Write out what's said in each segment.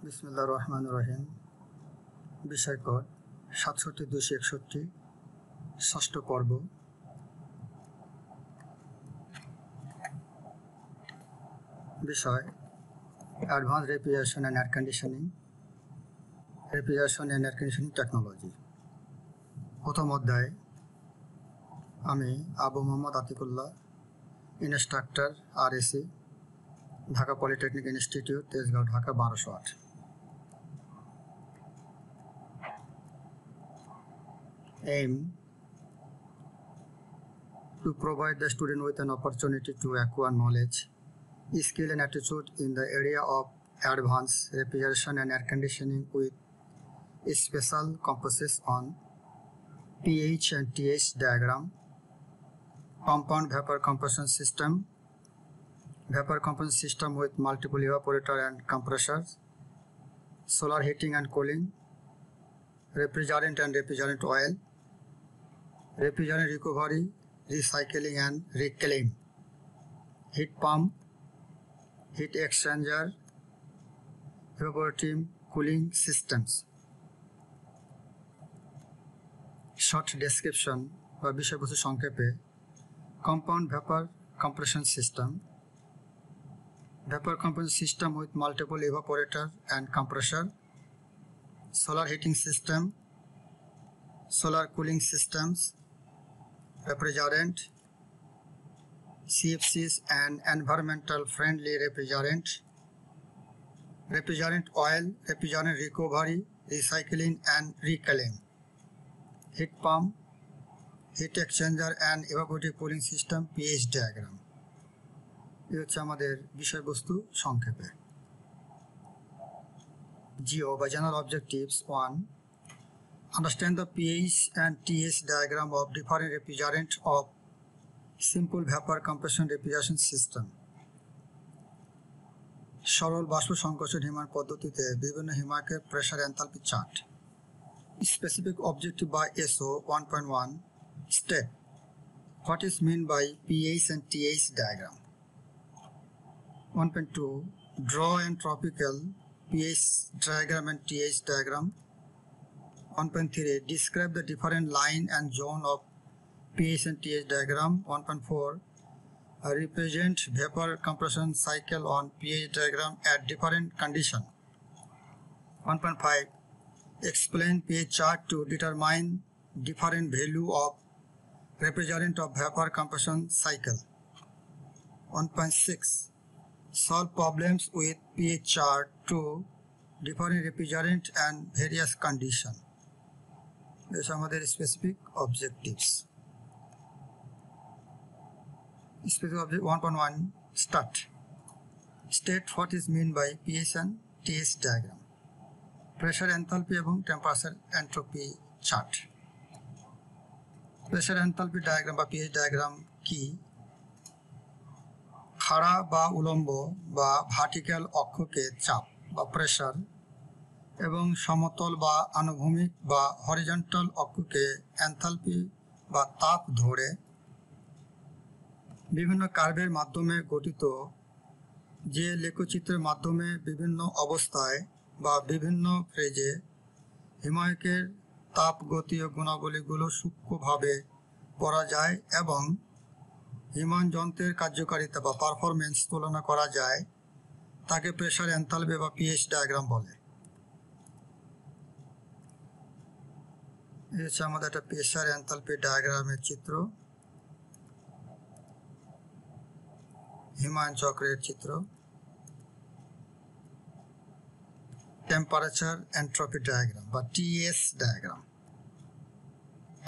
বিসমিল্লাহির রহমানির রহিম। বিষয় কোড ৬৭-২৬১ ষষ্ঠ পর্ব। বিষয় advance refrigeration and air conditioning, refrigeration and air conditioning technology. প্রথম অধ্যায়। আমি Abu Mohammad Atikullah, instructor RAC, Dhaka polytechnic institute, Tejgaon, Dhaka ১২০৮। Aim to provide the student with an opportunity to acquire knowledge, skill and attitude in the area of advanced refrigeration and air conditioning with special emphasis on pH and TH diagram, compound vapor compression system with multiple evaporator and compressors, solar heating and cooling, refrigerant and refrigerant oil, refrigerant recovery, recycling and reclaim, heat pump, heat exchanger, evaporative cooling systems. Short description বা বিষয়বস্তু সংক্ষেপে: compound vapor compression system with multiple evaporator and compressor, solar heating system, solar cooling systems, refrigerant, CFCs and environmental friendly refrigerant, refrigerant oil, refrigerant recovery, recycling and reclaim, heat pump, heat exchanger and evaporative cooling system, pH diagram. এই হচ্ছে আমাদের বিষয়বস্তু সংক্ষেপে। GO বা General Objectives 1. Understand the pH and TH diagram of different refrigerant of simple vapor compression refrigeration system. সরল বাষ্প সংকোচন হিমায়ন পদ্ধতিতে বিভিন্ন হিমায়কের pressure enthalpy chart. Specific objective by SO 1.1. State what is meant by pH and TH diagram. 1.2. Draw and tropical pH diagram and TH diagram. 1.3. Describe the different line and zone of pH and TH diagram. 1.4. Represent vapor compression cycle on pH diagram at different condition. 1.5. Explain pH chart to determine different value of refrigerant of vapor compression cycle. 1.6. Solve problems with pH chart to different refrigerant and various condition. These are আমাদের specific objectives. Specific object 1.1. Start. State what is meant by pH and TH diagram. Pressure enthalpy এবং temperature entropy chart. Pressure enthalpy diagram বা pH diagram কি? খাড়া বা উলম্ব বা vertical অক্ষকে চাপ বা প্রেসার এবং সমতল বা আনুভূমিক বা হরিজন্টাল অক্ষকে এনথালপি বা তাপ ধরে বিভিন্ন কার্ভের মাধ্যমে গঠিত যে লেখচিত্রের মাধ্যমে বিভিন্ন অবস্থায় বা বিভিন্ন ফেজে হিমায়কের তাপগতীয় গুণাবলীগুলো সূক্ষ্মভাবে পড়া যায় এবং হিমায়ন যন্ত্রের কার্যকারিতা বা পারফরমেন্স তুলনা করা যায়, তাকে প্রেসার এনথালপি বা pH ডায়াগ্রাম বলে। এই হচ্ছে আমাদের একটা প্রেসার এনথালপি ডায়াগ্রামের চিত্র, হিমায়ন চক্রের চিত্র। টেম্পারেচার এন্ট্রপি ডায়াগ্রাম বা TS ডায়াগ্রাম।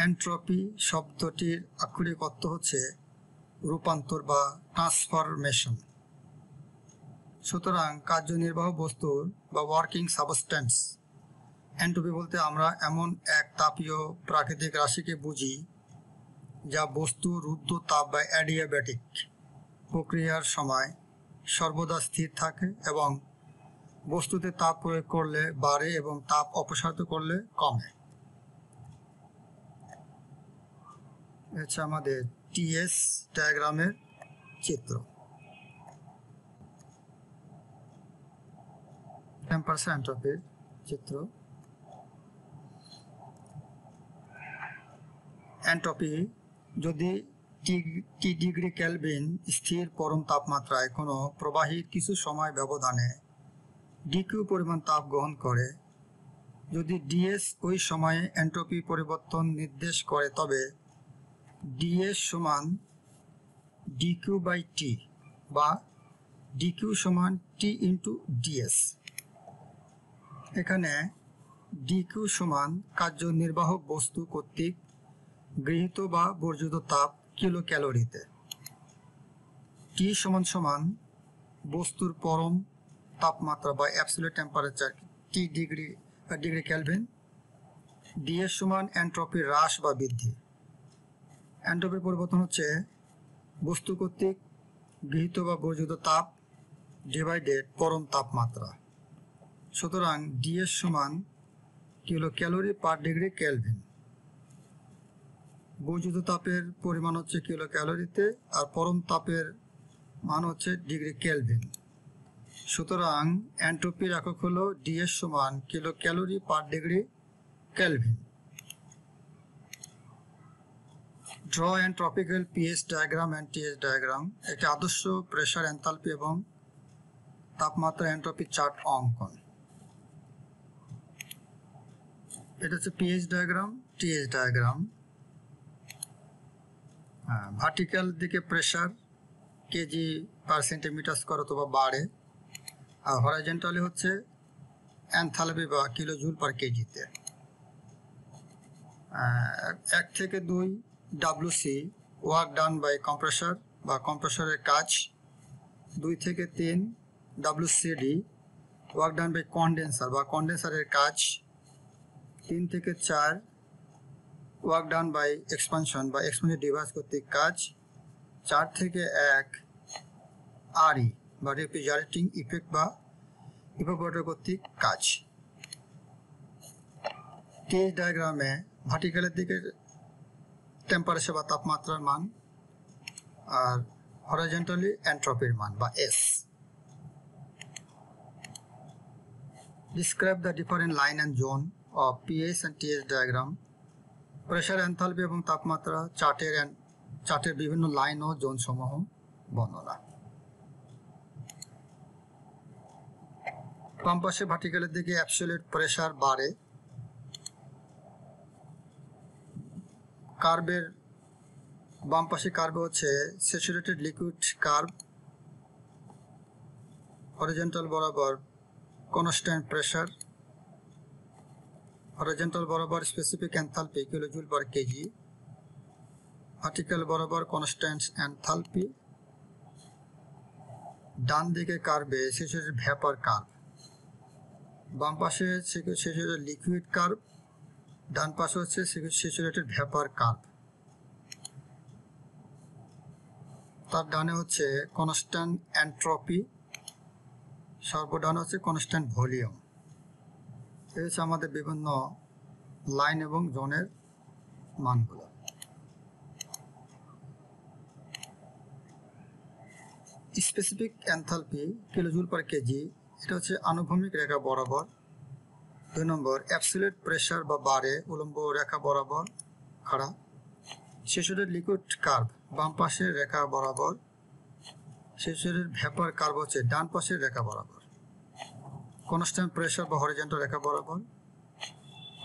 এন্ট্রপি শব্দটির আক্ষরিক অর্থ হচ্ছে রূপান্তর বা ট্রান্সফরমেশন। সুতরাং কার্যনির্বাহ বস্তুর বা ওয়ার্কিং সাবস্টেন্স। এন্ট্রপি বলতে আমরা এমন এক তাপীয় প্রাকৃতিক রাশিকে বুঝি যা বস্তু রুদ্ধ তাপ বা অ্যাডিয়াব্যাটিক প্রক্রিয়ার সময় সর্বদা স্থির থাকে এবং বস্তুতে তাপ প্রয়োগ করলে বাড়ে এবং তাপ অপসারিত করলে কমে। হচ্ছে আমাদের TS ডায়াগ্রামের চিত্র। টেম্পারেচার এন্ট্রপির চিত্র। এন্ট্রপি যদি টি ডিগ্রি কেলভিন স্থির পরম তাপমাত্রায় কোনো প্রবাহী কিছু সময় ব্যবধানে ডিকিউ পরিমাণ তাপ গ্রহণ করে, যদি ডিএস ওই সময়ে এন্ট্রপি পরিবর্তন নির্দেশ করে, তবে ডিএস সমান ডিকিউ বাই টি বা ডিকিউ সমান টি ইন্টু ডিএস। এখানে ডিকিউ সমান কার্যনির্বাহক বস্তু কর্তৃক গৃহীত বা বর্জিত তাপ কিলো ক্যালোরিতে, টি সমান সমান বস্তুর পরম তাপমাত্রা বা absolute temperature T degree kelvin, DS সমান এন্ট্রপির হ্রাস বা বৃদ্ধি। এন্ট্রপির পরিবর্তন হচ্ছে বস্তু কর্তৃক গৃহীত বা বর্জিত তাপ ডিভাইডেড পরম তাপমাত্রা। সুতরাং ডিএস সমান kilo calorie per degree Kelvin. বর্জিত তাপের পরিমাণ হচ্ছে কিলো ক্যালোরিতে আর পরম তাপের মান হচ্ছে ডিগ্রি কেলভিন। সুতরাং এন্ট্রপির একক হলো ডিএস সমান kilo calorie per degree kelvin. Draw and tropical PH diagram and TH diagram. একটি আদর্শ প্রেসার, এনথালপি এবং তাপমাত্রা এন্ট্রপি চার্ট অঙ্কন। এটা হচ্ছে P H diagram, T H diagram. Vertical দিকে pressure KG per centimetre square অথবা বারে, আর হরাইজন্টালি হচ্ছে এনথালপি বা কিলো জুল পার কেজিতে। 1 থেকে 2 WC work done by compressor বা কম্প্রেসরের কাজ। 2 থেকে 3 WCD work done by condenser বা কন্ডেন্সারের কাজ। 3 থেকে 4 ওয়ার্ক ডান বাই এক্সপানশন বা এক্সপানশন ডিভাইস কর্তৃক কাজ। 4 থেকে 1 RE বা রেফ্রিজারেটিং ইফেক্ট বা ইভাপোরেটর কর্তৃক কাজ। টিএইচ ডায়াগ্রামে ভার্টিক্যালের দিকে টেম্পারেচার বা তাপমাত্রার মান, আর হরাইজন্টালি এন্ট্রপির মান বা S. Describe the different line and zone of PH and TH diagram. Pressure, enthalpy এবং তাপমাত্রা চার্টের বিভিন্ন লাইন ও জোন সমূহ বর্ণনা। বাম পাশে ভার্টিক্যালের দিকে অ্যাবসলিউট প্রেসার বাড়ে, কার্ভের বাম পাশে কার্ভ হচ্ছে স্যাচুরেটেড লিকুইড কার্ভ। হরিজন্টাল বরাবর কনস্ট্যান্ট প্রেসার, হরিজন্টাল বরাবর স্পেসিফিক এনথালপি কিলো জুল পার কেজি, ভার্টিক্যাল বরাবর কনস্ট্যান্ট এনথালপি। ডান দিকে কার্ভে স্যাচুরেটেড ভ্যাপার কার্ভ, বাম পাশে স্যাচুরেটেড লিকুইড কার্ভ, ডান পাশে হচ্ছে স্যাচুরেটেড ভ্যাপার কার্ভ। তার ডানে হচ্ছে কনস্ট্যান্ট এন্ট্রপি, সর্বডানে হচ্ছে কনস্ট্যান্ট ভলিউম। এই হচ্ছে আমাদের বিভিন্ন লাইন এবং জোনের মানগুলো। Specific enthalpy kilojoule per KG, এটা হচ্ছে আনুভূমিক রেখা বরাবর। 2 নম্বর অ্যাবসলিউট প্রেসার বা বারে উলম্ব রেখা বরাবর খাড়া। স্যাচুরেটেড লিকুইড কার্ভ বাম পাশের রেখা বরাবর, স্যাচুরেটেড ভ্যাপার কার্ভ হচ্ছে ডান পাশের রেখা বরাবর। কনস্ট্যান্ট প্রেসার বা হরিজন্টাল রেখা বরাবর।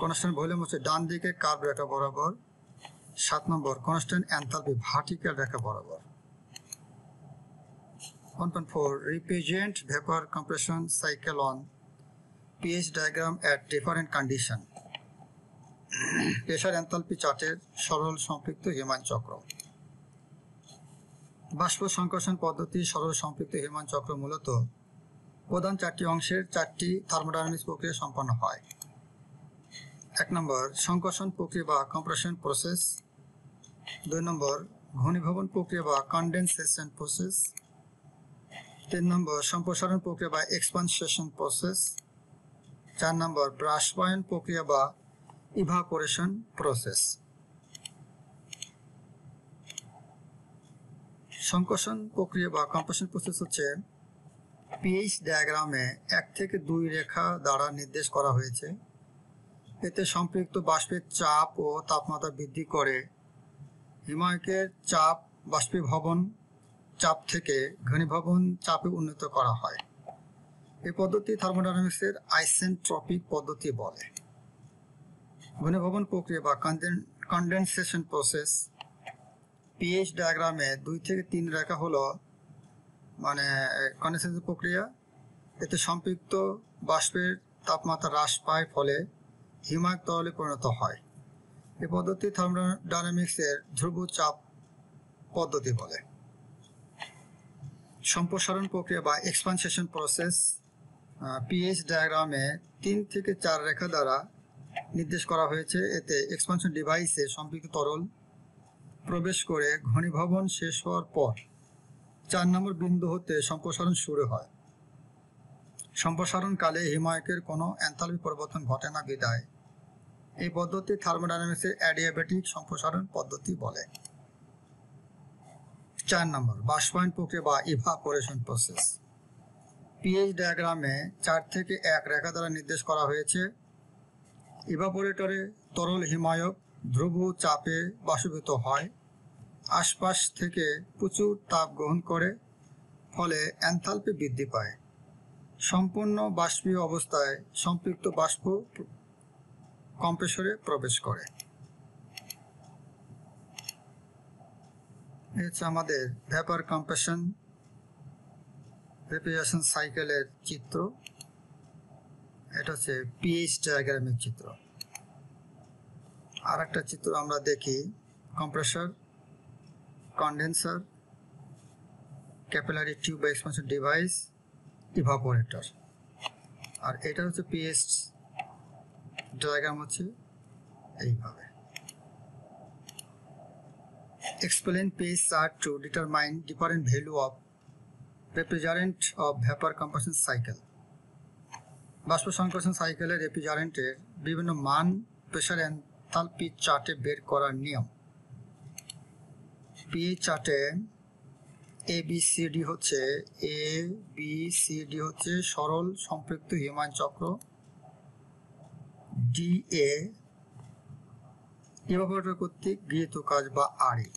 কনস্ট্যান্ট ভলিউম হচ্ছে ডান দিকে কার্ভ রেখা বরাবর। 7 নম্বর কনস্ট্যান্ট এনথালপি ভার্টিক্যাল রেখা বরাবর। 1.4 represent vapor compression cycle on pH diagram at different condition. Pressure enthalpy চার্টের সরল সম্পৃক্ত হিমান চক্র। বাষ্প সংকোচন পদ্ধতি সরল সম্পৃক্ত হিমান চক্র মূলত প্রধান 4টি অংশের 4টি থার্মোডাইনামিক্স প্রক্রিয়া সম্পন্ন হয়। 1 নম্বর সংকোচন প্রক্রিয়া বা কম্প্রেশন প্রসেস। 2 নম্বর ঘনীভবন প্রক্রিয়া বা কনডেনসেশন প্রসেস। 3 নম্বর সম্প্রসারণ প্রক্রিয়া বা এক্সপানশন প্রসেস। 4 নম্বর বাষ্পায়ন প্রক্রিয়া বা ইভাপোরেশন প্রসেস। সংকোচন প্রক্রিয়া বা কম্প্রেশন প্রসেস হচ্ছে পিএইচ ডায়াগ্রামে 1 থেকে 2 রেখা দ্বারা নির্দেশ করা হয়েছে। এতে সম্পৃক্ত বাষ্পের চাপ ও তাপমাত্রা বৃদ্ধি করে হিমায়কের চাপ বাষ্পীভবন চাপ থেকে ঘনীভবন চাপে উন্নীত করা হয়। এই পদ্ধতি থার্মোডাইনামিক্সের আইসেন্ট্রপিক পদ্ধতি বলে। ঘনীভবন প্রক্রিয়া বা কনডেনসেশন প্রসেস। পিএইচ ডায়াগ্রামে 2 থেকে 3 রেখা হলো কনডেনসেশন প্রক্রিয়া। এতে সম্পৃক্ত বাষ্পের তাপমাত্রা হ্রাস পায়, ফলে হিমায়ক তরলে পরিণত হয়। এই পদ্ধতি থার্মোডাইনামিক্সের ধ্রুব চাপ পদ্ধতি বলে। সম্প্রসারণ প্রক্রিয়া বা এক্সপানশন প্রসেস। পিএইচ ডায়াগ্রামে 3 থেকে 4 রেখা দ্বারা নির্দেশ করা হয়েছে। এতে এক্সপানশন ডিভাইসে সম্পৃক্ত তরল প্রবেশ করে ঘনীভবন শেষ হওয়ার পর 4 নম্বর বিন্দু হতে সম্প্রসারণ শুরু হয়। সম্প্রসারণকালে হিমায়কের কোনো এনথালপি পরিবর্তন ঘটে না বিধায় এই পদ্ধতি থার্মোডাইনামিক্সের অ্যাডিয়াবেটিক সম্প্রসারণ পদ্ধতি বলে। 4 নম্বর বাষ্পায়ন প্রক্রিয়া বা ইভাপোরেশন প্রসেস। পিএইচ ডায়াগ্রামে 4 থেকে 1 রেখা দ্বারা নির্দেশ করা হয়েছে। ইভাপোরেটরে তরল হিমায়ক ধ্রুব চাপে বাষ্পীভূত হয়, আশপাশ থেকে প্রচুর তাপ গ্রহণ করে, ফলে এনথালপি বৃদ্ধি পায়। সম্পূর্ণ বাষ্পীয় অবস্থায় সম্পৃক্ত বাষ্প কম্প্রেসরে প্রবেশ করে। হচ্ছে আমাদের ভেপার কম্প্রেশন রেফ্রিজারেশন সাইকেলের চিত্র। এটা হচ্ছে পিএইচ ডায়াগ্রামের চিত্র। আর একটা চিত্র আমরা দেখি কম্প্রেসর, কন্ডেন্সার, ক্যাপিলারি টিউব বা এক্সপানশন ডিভাইস, ইভাপোরেটর। আর এটা হচ্ছে পিএইচ ডায়াগ্রাম হচ্ছে এইভাবে। Explain pH chart to determine different value of refrigerant of vapor compression cycle. বাষ্প সংকোচন সাইকেলের রেফ্রিজারেন্টের বিভিন্ন মান প্রেসার এনথালপি চার্টে বের করার নিয়ম। পিএইচ চার্টে ABCD হচ্ছে সরল সম্পৃক্ত হিমায়ন চক্র, DA ইভাপোরেটর কর্তৃক গৃহীত কাজ বা RE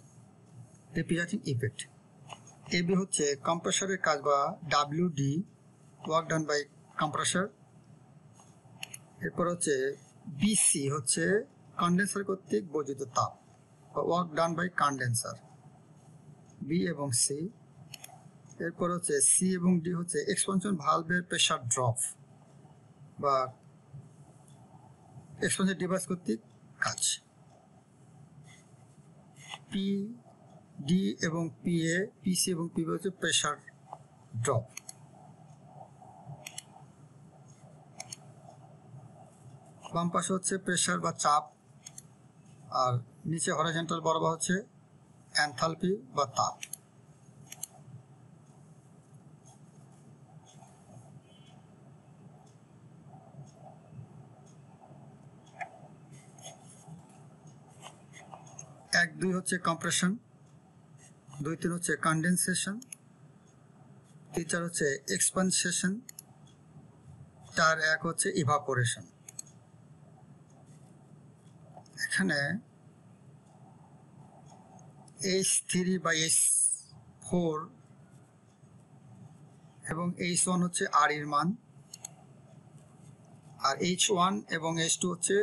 রেফ্রিজারেটিং ইফেক্ট। AB হচ্ছে কম্প্রেসরের কাজ বা WD work done by compressor. এরপর হচ্ছে BC হচ্ছে কন্ডেন্সার কর্তৃক বর্জিত তাপ বা work done by condenser, B এবং C। এরপর হচ্ছে C এবং D হচ্ছে এক্সপানশন ভালভের প্রেসার ড্রপ বা এক্সপানশন ডিভাইস কর্তৃক কাজ। PD এবং PA, PC এবং PB হচ্ছে প্রেসার ড্রপ। বাম পাশে হচ্ছে প্রেসার বা চাপ, আর নিচে হরাইজন্টাল বরাবর হচ্ছে এনথালপি বা তাপ। এক 2 হচ্ছে কম্প্রেশন, 2 3 হচ্ছে কন্ডেনসেশন, 3 4 হচ্ছে এক্সপানশন, 4 1 হচ্ছে ইভাপোরেশন। এখানে H3 বা H4 এবং H1 হচ্ছে R এর মান, আর H1 এবং H2 হচ্ছে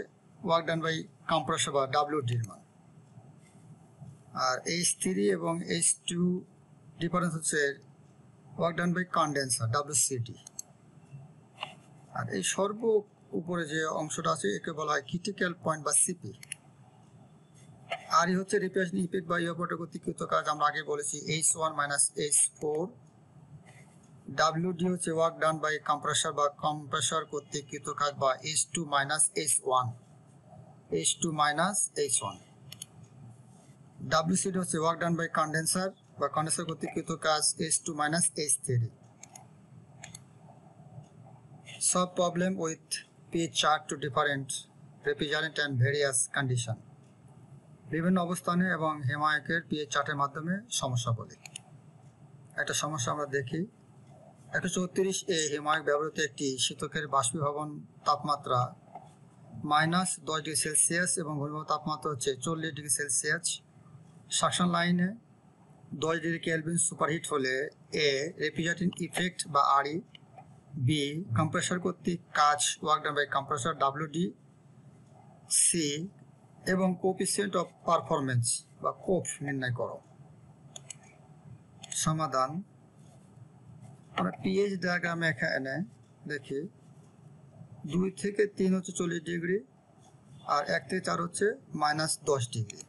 ওয়ার্ক ডান বাই কম্প্রেসর বা WD এর মান, আর H3 এবং H2 ডিফারেন্স হচ্ছে work done by condenser WCD। আর এই সর্ব উপরে যে অংশটা আছে একে বলা হয় ক্রিটিক্যাল পয়েন্ট বা সিপি। আর হচ্ছে রিফ্রিজারেশন ইফেক্ট বা ইভাপোরেটর কর্তৃক কাজ, আমরা আগে বলেছি H1 মাইনাস H4। WD হচ্ছে ওয়ার্ক ডান বাই কম্প্রেসর বা কম্প্রেসর কর্তৃক কাজ বা H2 minus H1, H2 minus H1। WCD হচ্ছে ওয়ার্ক ডান বাই কন্ডেন্সার বা কন্ডেন্সার কর্তৃক কাজ H2 minus H3। Solve problem with pH chart to different refrigerant and various condition. বিভিন্ন অবস্থানে এবং হিমায়কের পিএইচ চার্টের মাধ্যমে সমস্যা বলি। একটা সমস্যা আমরা দেখি। 134 হিমায়ক ব্যবহৃত একটি শীতকের বাষ্পীভবন তাপমাত্রা -10 ডিগ্রি সেলসিয়াস এবং ঘনীভবন তাপমাত্রা হচ্ছে 40 ডিগ্রি সেলসিয়াস। সাকশন লাইনে 10 ডিগ্রি কেলভিন সুপারহিট হলে এ রেফ্রিজারেটিং ইফেক্ট বা আরই, বি কম্প্রেসর কর্তৃক কাজ work done by compressor WD, C এবং কোএফিসিয়েন্ট অফ পারফরমেন্স বা কোফ নির্ণয় করো। সমাধান, আমরা পিএইচ ডায়াগ্রামে এখানে দেখি 2 থেকে 3 হচ্ছে 40 ডিগ্রি আর 1 থেকে 4 হচ্ছে -10 ডিগ্রি।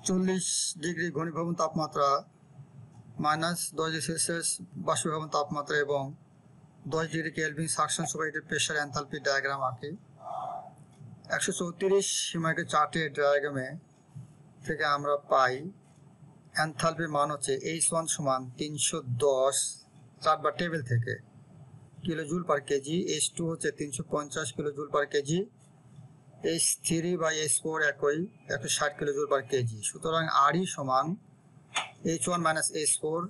40 ডিগ্রি ঘনীভবন তাপমাত্রা, -10 ডিগ্রি সেলসিয়াস বাষ্পীভবন তাপমাত্রা এবং 10 degree kelvin suction superheated pressure enthalpy diagram আঁকি। 134 হিমায়কের চার্টের ডায়াগ্রামে থেকে আমরা পাই এনথালপির মান হচ্ছে H1 সমান 310 চারবার টেবিল থেকে কিলোজুল পার কেজি, H2 হচ্ছে 350 kilojoule per KG, H3 by H4 একই 160 কিলোজুল পার কেজি। সুতরাং আরই সমান H1 মাইনাস H4,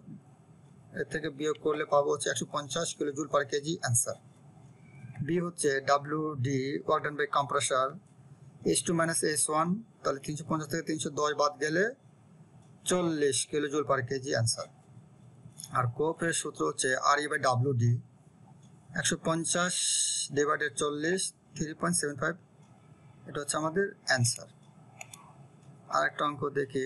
এর থেকে বিয়োগ করলে পাবো হচ্ছে 150 kilojoule per KG answer. B হচ্ছে W D work done by compressor, H2 minus H1, তাহলে 350 থেকে 310 বাদ গেলে 40 কিলোজুল পার কেজি অ্যান্সার। আর কোপের সূত্র হচ্ছে আরই বাই ডব্লিউডি, 150 ডিভাইডেড 40, 3.75, এটা হচ্ছে আমাদের অ্যান্সার। আর একটা অঙ্ক দেখি,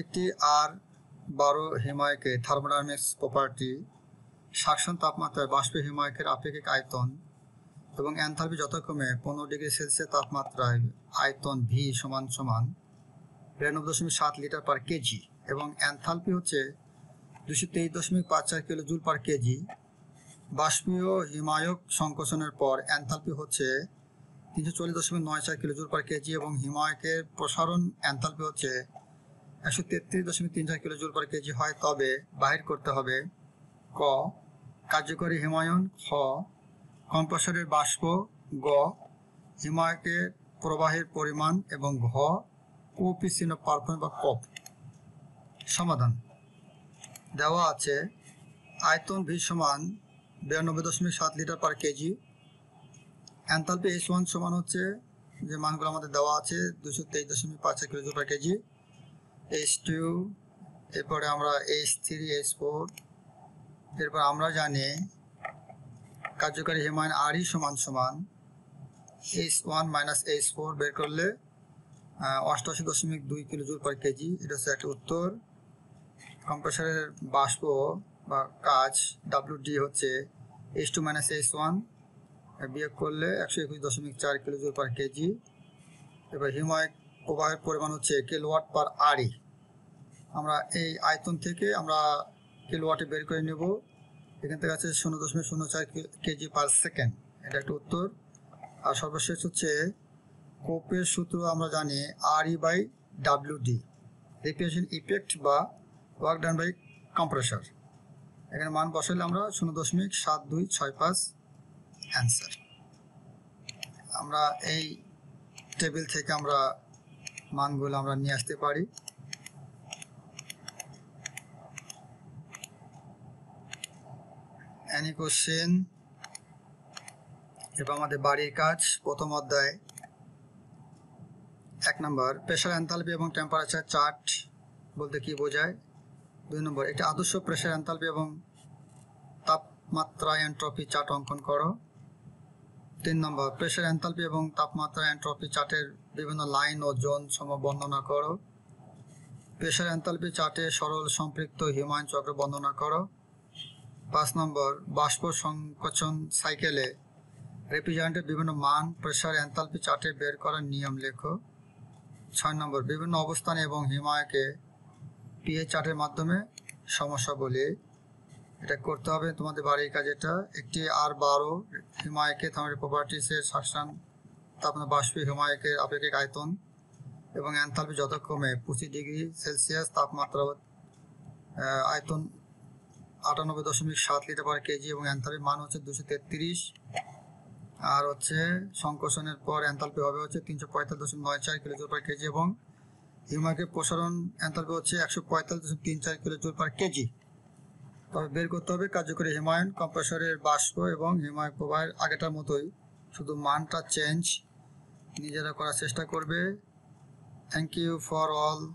একটি R12 হিমায়কে থার্মোডাইনামিক্স প্রপার্টি সাকশন তাপমাত্রায় বাষ্প হিমায়কের আপেক্ষিক আয়তন এবং এনথালপি যথাক্রমে 15 ডিগ্রি সেলসিয়াস তাপমাত্রায় আয়তন ভি সমান 92.7 লিটার পার কেজি এবং এনথালপি হচ্ছে 223.54 কিলোজুল পার কেজি। বাষ্পীয় হিমায়ক সংকোচনের পর এনথালপি হচ্ছে 340.94 কিলোজুল পার কেজি এবং হিমায়কের প্রসারণ এনথালপি হচ্ছে 133.34 কিলোজুল পার কেজি হয়, তবে বাহির করতে হবে ক কার্যকরী হিমায়ন, খ কম্প্রেসরের বাষ্প, গ হিমায়কের প্রবাহের পরিমাণ এবং ঘ কোএফিসিয়েন্ট অফ পারফরমেন্স বা কপ। সমাধান, দেওয়া আছে আয়তন ভি সমান 92.7 litre per KG, enthalpy H1 সমান হচ্ছে যে মানগুলো আমাদের দেওয়া আছে 223.54 কিলোজুল পার কেজি, H2, এরপরে আমরা H3, H4, এরপর আমরা জানি কার্যকারী হিমায়ন আরই সমান H1 মাইনাস H4 বের করলে 88.2 কিলোজুল পার কেজি, এটা হচ্ছে একটা উত্তর। কম্প্রেসরের বাষ্প বা কাজ ডব্লিউডি হচ্ছে H2 মাইনাস H1 বিয়োগ করলে 121.4 কিলোজুল পার কেজি। এবার হিমায়ক প্রবাহের পরিমাণ হচ্ছে কিলোওয়াট পার আরই। আমরা এই আয়তন থেকে আমরা কিলোওয়াটে বের করে নেব, এখান থেকে আছে 0.04 কেজি পার সেকেন্ড, এটা একটা উত্তর। আর সর্বশেষ হচ্ছে কোপের সূত্র আমরা জানি আরই বাই ডব্লিউডি, রেফ্রিজারেশন ইফেক্ট বা ওয়ার্ক ডান বাই কম্প্রেসর, এখানে মান বসাইলে আমরা 0.7265 অ্যান্সার। আমরা এই টেবিল থেকে আমরা মানগুলো আমরা নিয়ে আসতে পারি। এনি কোশ্চেন, এবার আমাদের বাড়ির কাজ। প্রথম অধ্যায় 1 নম্বর প্রেসার এনথালপি এবং টেম্পারেচার চার্ট বলতে কি বোঝায়। 2 নম্বর একটি আদর্শ প্রেসার এনথালপি এবং তাপমাত্রা এন্ট্রপি চার্ট অঙ্কন করো। 3 নম্বর প্রেসার এনথালপি এবং তাপমাত্রা এন্ট্রপি চার্টের বিভিন্ন লাইন ও জোন সমূহ বর্ণনা করো। প্রেসার এনথালপি চার্টে সরল সম্পৃক্ত হিমায়ন চক্র বর্ণনা করো। 5 নম্বর বাষ্প সংকোচন সাইকেলে রেফ্রিজারেন্টের বিভিন্ন মান প্রেসার এনথালপি চার্টে বের করার নিয়ম লেখো। 6 নম্বর বিভিন্ন অবস্থানে এবং হিমায়কে পিএইচ চার্টের মাধ্যমে সমস্যা বলি, এটা করতে হবে তোমাদের বাড়ির কাজ। এটা একটি R12 হিমায়কে থার্মোডাইনামিক প্রপার্টিসের সাকশন তাপমাত্রা বাষ্পীয় হিমায়কের আপেক্ষিক আয়তন এবং এনথালপি যথাক্রমে 25 ডিগ্রি সেলসিয়াস তাপমাত্রা আয়তন 98.7 লিটার পার কেজি এবং এনথালপির মান হচ্ছে 233, আর হচ্ছে সংকোচনের পর এনথালপি হবে হচ্ছে 345.94 কিলোজুল পার কেজি এবং হিমায়কের প্রসারণ এনথালপি হচ্ছে 145.34 কিলোজুল পার কেজি। তবে বের করতে হবে কার্যকরী হিমায়ন, কম্প্রেসরের বাষ্প এবং হিমায়ক প্রবাহের আগেটার মতোই, শুধু মানটা চেঞ্জ। নিজেরা করার চেষ্টা করবে। Thank you for all.